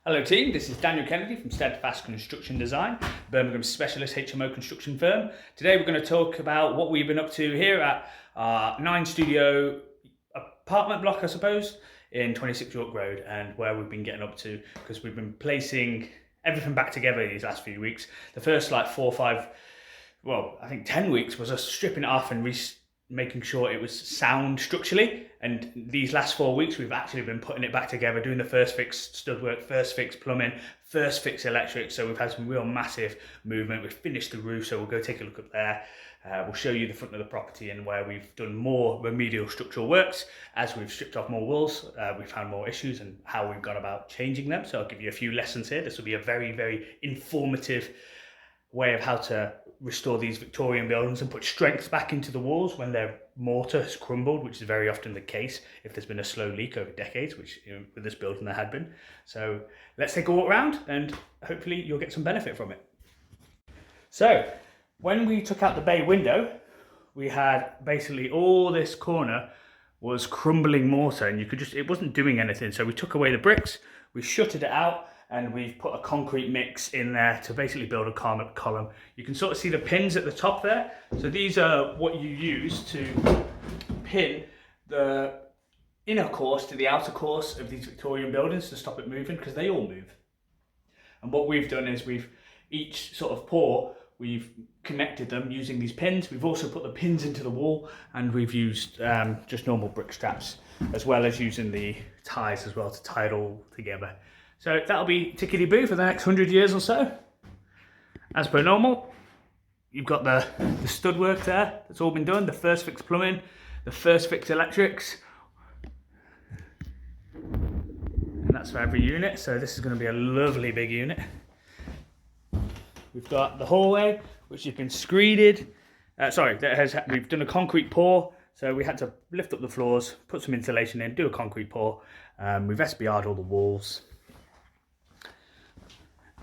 Hello team, this is Daniel Kennedy from Steadfast Construction Design, Birmingham's specialist HMO construction firm. Today we're going to talk about what we've been up to here at our 9-studio apartment block, I suppose, in 26 York Road, and where we've been getting up to, because we've been placing everything back together these last few weeks. The first 4 or 5, well, I think 10 weeks was us stripping it off and making sure it was sound structurally, and these last 4 weeks we've actually been putting it back together, doing the first fix stud work, first fix plumbing, first fix electric. So we've had some real massive movement. We've finished the roof, so we'll go take a look up there. We'll show you the front of the property and where we've done more remedial structural works. As we've stripped off more walls, we've found more issues and how we've gone about changing them. So I'll give you a few lessons here. This will be a very, very informative way of how to restore these Victorian buildings and put strength back into the walls when their mortar has crumbled, which is very often the case if there's been a slow leak over decades, which with this building there had been. So let's take a walk around and hopefully you'll get some benefit from it. So when we took out the bay window, we had basically all this corner was crumbling mortar, and it wasn't doing anything. So we took away the bricks, we shuttered it out, and we've put a concrete mix in there to basically build a column. You can sort of see the pins at the top there. So these are what you use to pin the inner course to the outer course of these Victorian buildings to stop it moving, because they all move. And what we've done is each sort of pour, we've connected them using these pins. We've also put the pins into the wall, and we've used just normal brick straps, as well as using the ties as well to tie it all together. So that'll be tickety-boo for the next 100 years or so. As per normal, you've got the stud work there. That's all been done. The first fix plumbing, the first fix electrics. And that's for every unit. So this is going to be a lovely big unit. We've got the hallway, which has been screeded. We've done a concrete pour. So we had to lift up the floors, put some insulation in, do a concrete pour. We've SBR'd all the walls.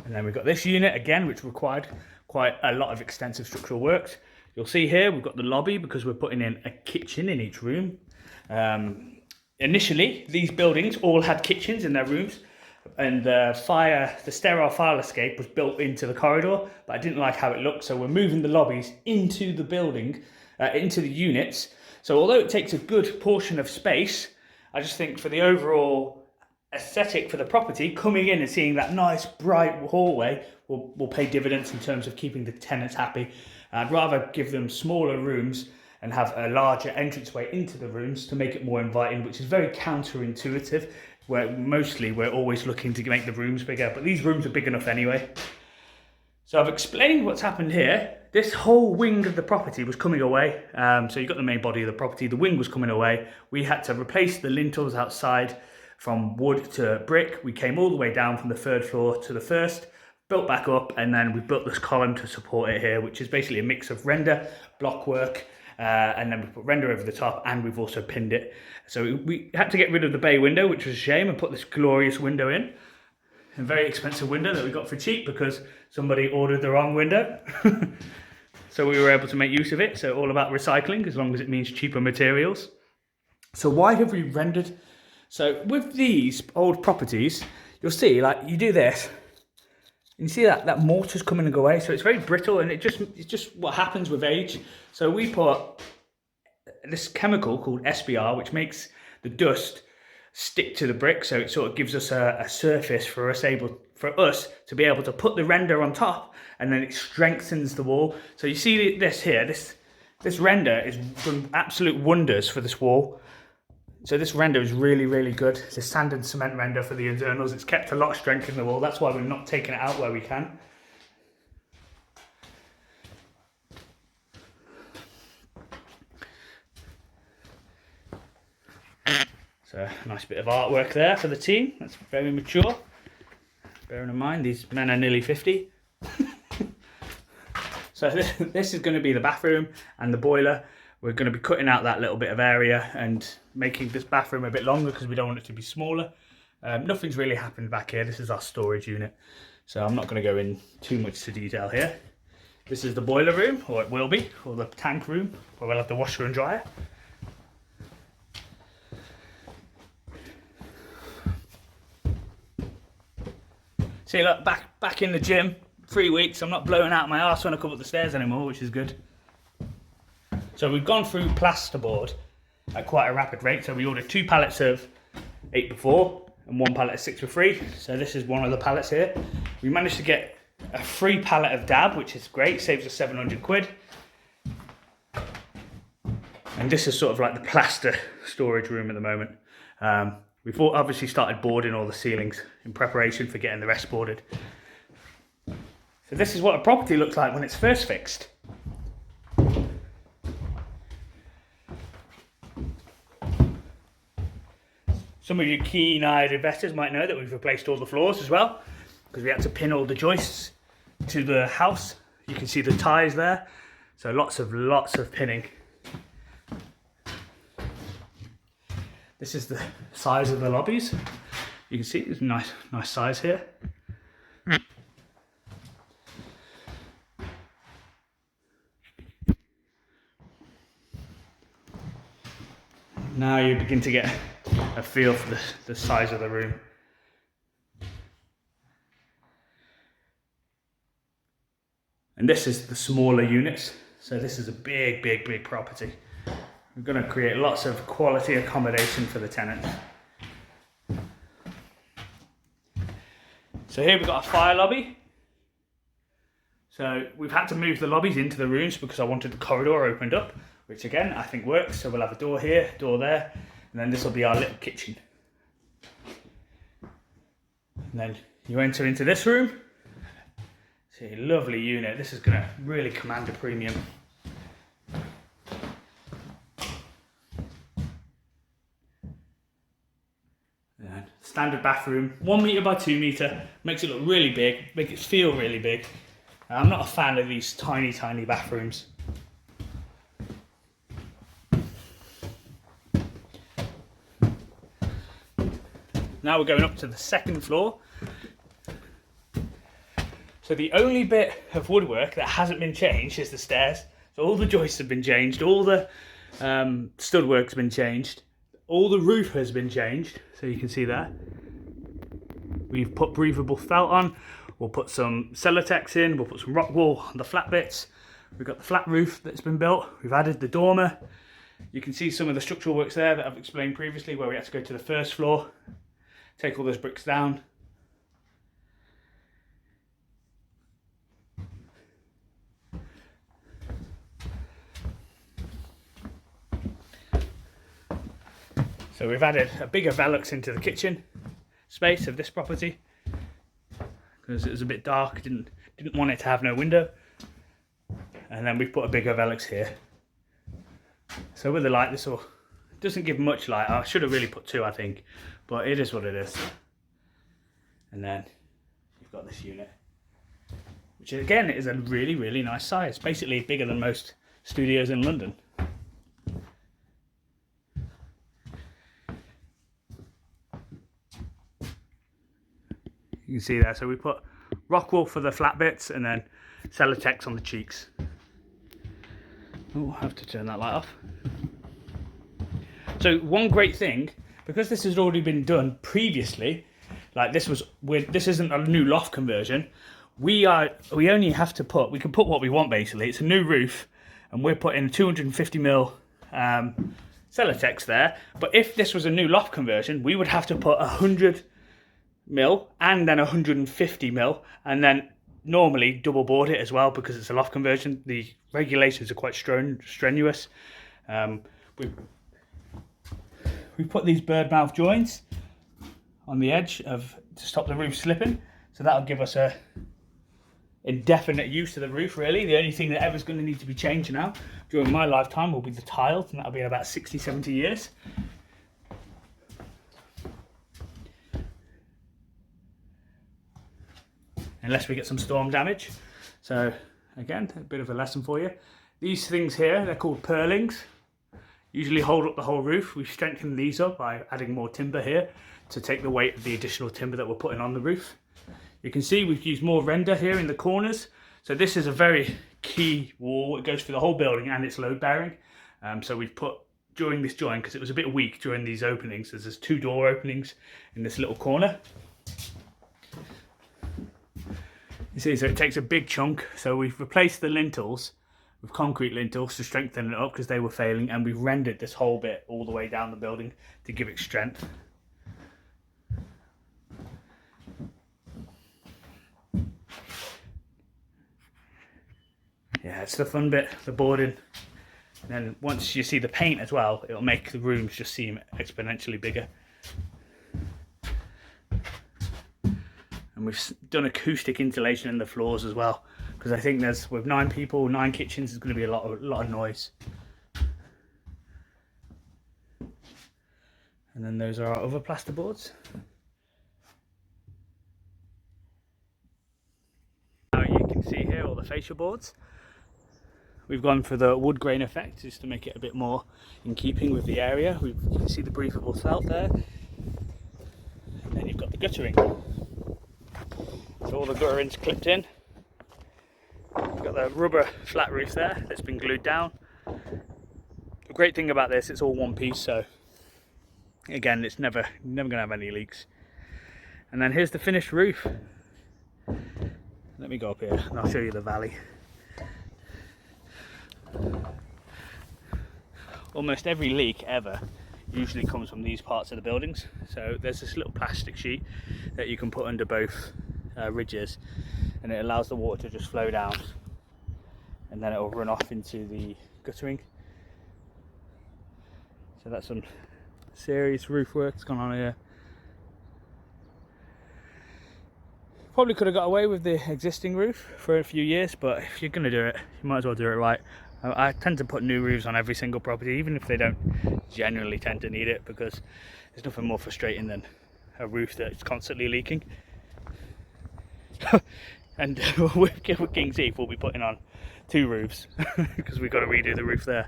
And then we've got this unit again, which required quite a lot of extensive structural works. You'll see here we've got the lobby, because we're putting in a kitchen in each room. Initially, these buildings all had kitchens in their rooms, and the sterile fire escape was built into the corridor, but I didn't like how it looked, so we're moving the lobbies into the building, into the units. So although it takes a good portion of space, I just think for the overall aesthetic for the property, coming in and seeing that nice bright hallway will pay dividends in terms of keeping the tenants happy. I'd rather give them smaller rooms and have a larger entranceway into the rooms to make it more inviting, which is very counterintuitive, where mostly we're always looking to make the rooms bigger, but these rooms are big enough anyway. So I've explained what's happened here. This whole wing of the property was coming away. So you've got the main body of the property, the wing was coming away. We had to replace the lintels outside from wood to brick. We came all the way down from the 3rd floor to the 1st, built back up, and then we built this column to support it here, which is basically a mix of render, block work, and then we put render over the top, and we've also pinned it. So we had to get rid of the bay window, which was a shame, and put this glorious window in. A very expensive window that we got for cheap because somebody ordered the wrong window. So we were able to make use of it. So all about recycling, as long as it means cheaper materials. So why have we rendered? So with these old properties, you'll see, you do this, and you see that mortar's coming and go away. So it's very brittle, and it's just what happens with age. So we put this chemical called SBR, which makes the dust stick to the brick. So it sort of gives us a surface for us to be able to put the render on top, and then it strengthens the wall. So you see this here, this render is done absolute wonders for this wall. So this render is really, really good. It's a sand and cement render for the internals. It's kept a lot of strength in the wall. That's why we're not taking it out where we can. So a nice bit of artwork there for the team. That's very mature. Bearing in mind, these men are nearly 50. So this is going to be the bathroom and the boiler. We're going to be cutting out that little bit of area and making this bathroom a bit longer because we don't want it to be smaller. Nothing's really happened back here. This is our storage unit, so I'm not going to go in too much to detail here. This is the boiler room, or it will be, or the tank room, where we'll have the washer and dryer. See, look, back in the gym, 3 weeks. I'm not blowing out my arse when I come up the stairs anymore, which is good. So we've gone through plasterboard at quite a rapid rate. So we ordered 2 pallets of 8x4 and 1 pallet of 6x3. So this is one of the pallets here. We managed to get a free pallet of dab, which is great, saves us 700 quid. And this is sort of like the plaster storage room at the moment. We've obviously started boarding all the ceilings in preparation for getting the rest boarded. So this is what a property looks like when it's first fixed. Some of you keen-eyed investors might know that we've replaced all the floors as well, because we had to pin all the joists to the house. You can see the ties there. So lots of pinning. This is the size of the lobbies. You can see it's a nice size here. Now you begin to get a feel for the size of the room. And this is the smaller units. So this is a big property. We're going to create lots of quality accommodation for the tenants. So here we've got a fire lobby. So we've had to move the lobbies into the rooms because I wanted the corridor opened up, which again I think works. So we'll have a door here, door there, and then this will be our little kitchen. And then you enter into this room. See, lovely unit. This is going to really command a premium. And standard bathroom, 1 metre by 2 metre, makes it look really big, make it feel really big. I'm not a fan of these tiny bathrooms. Now we're going up to the second floor. So the only bit of woodwork that hasn't been changed is the stairs. So all the joists have been changed, all the stud work's been changed, all the roof has been changed. So you can see there. We've put breathable felt on. We'll put some Celotex in. We'll put some rock wool on the flat bits. We've got the flat roof that's been built. We've added the dormer. You can see some of the structural works there that I've explained previously, where we had to go to the first floor, take all those bricks down. So we've added a bigger Velux into the kitchen space of this property because it was a bit dark, didn't want it to have no window. And then we've put a bigger Velux here. So with the light, this will doesn't give much light. I should have really put 2, I think, but it is what it is. And then you've got this unit, which again is a really nice size, basically bigger than most studios in London. You can see there, so we put rock wool for the flat bits and then Celotex on the cheeks. Oh, I have to turn that light off. So one great thing, because this has already been done previously, like this isn't a new loft conversion. We only have to we can put what we want basically. It's a new roof, and we're putting 250mm Celotex there. But if this was a new loft conversion, we would have to put 100mm and then 150mm, and then normally double board it as well because it's a loft conversion. The regulations are quite strenuous. We put these bird mouth joints on the edge to stop the roof slipping, so that'll give us a indefinite use of the roof really. The only thing that ever's going to need to be changed now during my lifetime will be the tiles, and that'll be in about 60-70 years. Unless we get some storm damage. So again, a bit of a lesson for you. These things here, they're called purlings. Usually hold up the whole roof. We've strengthened these up by adding more timber here to take the weight of the additional timber that we're putting on the roof. You can see we've used more render here in the corners. So this is a very key wall. It goes through the whole building and it's load bearing. So we've put, during this join, because it was a bit weak during these openings, there's 2 door openings in this little corner. You see, so it takes a big chunk. So we've replaced the lintels with concrete lintels to strengthen it up because they were failing, and we've rendered this whole bit all the way down the building to give it strength. Yeah, it's the fun bit, the boarding. And then once you see the paint as well, it'll make the rooms just seem exponentially bigger. And we've done acoustic insulation in the floors as well, because I think with 9 people, 9 kitchens, there's going to be a lot of noise. And then those are our other plasterboards. Now you can see here all the fascia boards. We've gone for the wood grain effect just to make it a bit more in keeping with the area. You can see the breathable felt there. And then you've got the guttering. So all the guttering's clipped in. You've got the rubber flat roof there that's been glued down. The great thing about this, it's all one piece, so again, it's never going to have any leaks. And then here's the finished roof. Let me go up here and I'll show you the valley. Almost every leak ever usually comes from these parts of the buildings. So there's this little plastic sheet that you can put under both ridges, and it allows the water to just flow down, and then it will run off into the guttering. So that's some serious roof work that's gone on here. Probably could have got away with the existing roof for a few years, but if you're going to do it, you might as well do it right. I tend to put new roofs on every single property, even if they don't generally tend to need it, because there's nothing more frustrating than a roof that's constantly leaking. And with King's Heath, we'll be putting on 2 roofs because we've got to redo the roof there.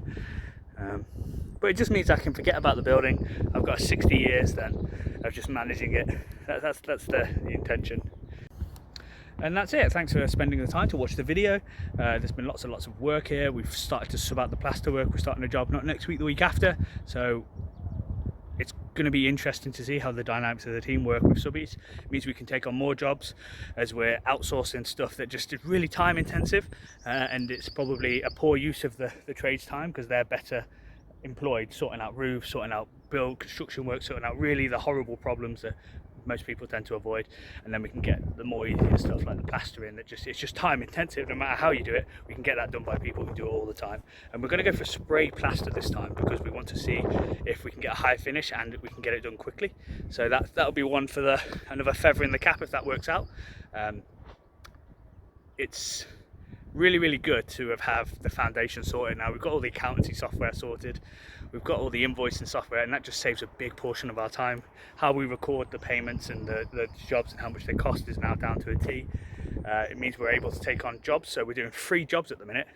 But it just means I can forget about the building. I've got 60 years then of just managing it. That's the intention. And that's it. Thanks for spending the time to watch the video. There's been lots and lots of work here. We've started to sub out the plaster work. We're starting a job not next week, the week after. So it's going to be interesting to see how the dynamics of the team work with subbies. It means we can take on more jobs as we're outsourcing stuff that just is really time intensive, and it's probably a poor use of the trades time, because they're better employed sorting out roofs, sorting out construction work, sorting out really the horrible problems that most people tend to avoid. And then we can get the more easier stuff like the plastering, that it's just time intensive. No matter how you do it, we can get that done by people who do it all the time. And we're going to go for spray plaster this time, because we want to see if we can get a high finish and we can get it done quickly. So that'll be one for another feather in the cap if that works out. It's really good to have the foundation sorted now. We've got all the accountancy software sorted, we've got all the invoicing software, and that just saves a big portion of our time. How we record the payments and the jobs and how much they cost is now down to a T. It means we're able to take on jobs. So we're doing 3 jobs at the minute,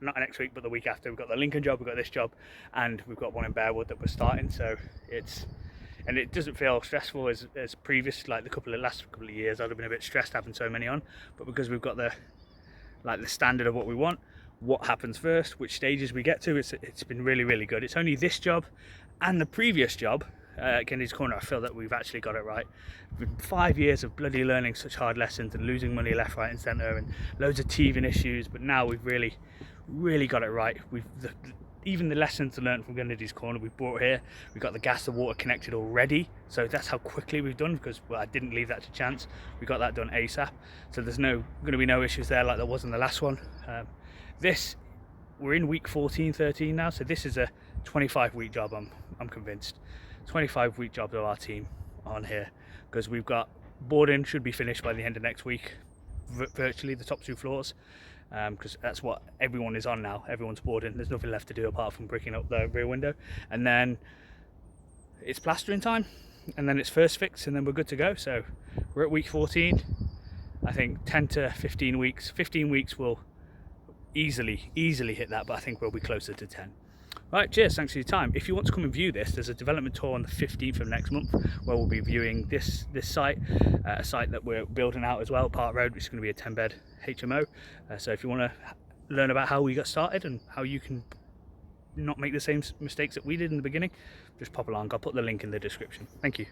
not next week but the week after. We've got the Lincoln job, we've got this job, and we've got one in Bearwood that we're starting. So it doesn't feel stressful as previous, like the last couple of years. I'd have been a bit stressed having so many on, but because we've got the standard of what we want, what happens first, which stages we get to, it's been really good. It's only this job and the previous job at Kennedy's Corner I feel that we've actually got it right. It's been 5 years of bloody learning such hard lessons and losing money left, right and centre, and loads of teething issues, but now we've really got it right. Even the lessons learned from Kennedy's Corner we've brought here. We've got the gas and water connected already, so that's how quickly we've done, because I didn't leave that to chance. We got that done ASAP, so there's going to be no issues there like there was in the last one. We're in week 14, 13 now, so this is a 25-week job. I'm convinced 25-week job of our team on here, because we've got boarding should be finished by the end of next week, virtually the top 2 floors. Because that's what everyone is on now. Everyone's boarding. There's nothing left to do apart from bricking up the rear window, and then it's plastering time, and then it's first fix, and then we're good to go. So we're at week 14. I think 10 to 15 weeks. 15 weeks will easily hit that, but I think we'll be closer to 10. Right, cheers, thanks for your time. If you want to come and view this, there's a development tour on the 15th of next month where we'll be viewing this site, a site that we're building out as well, Park Road, which is going to be a 10-bed HMO. So if you want to learn about how we got started and how you can not make the same mistakes that we did in the beginning, just pop along. I'll put the link in the description. Thank you.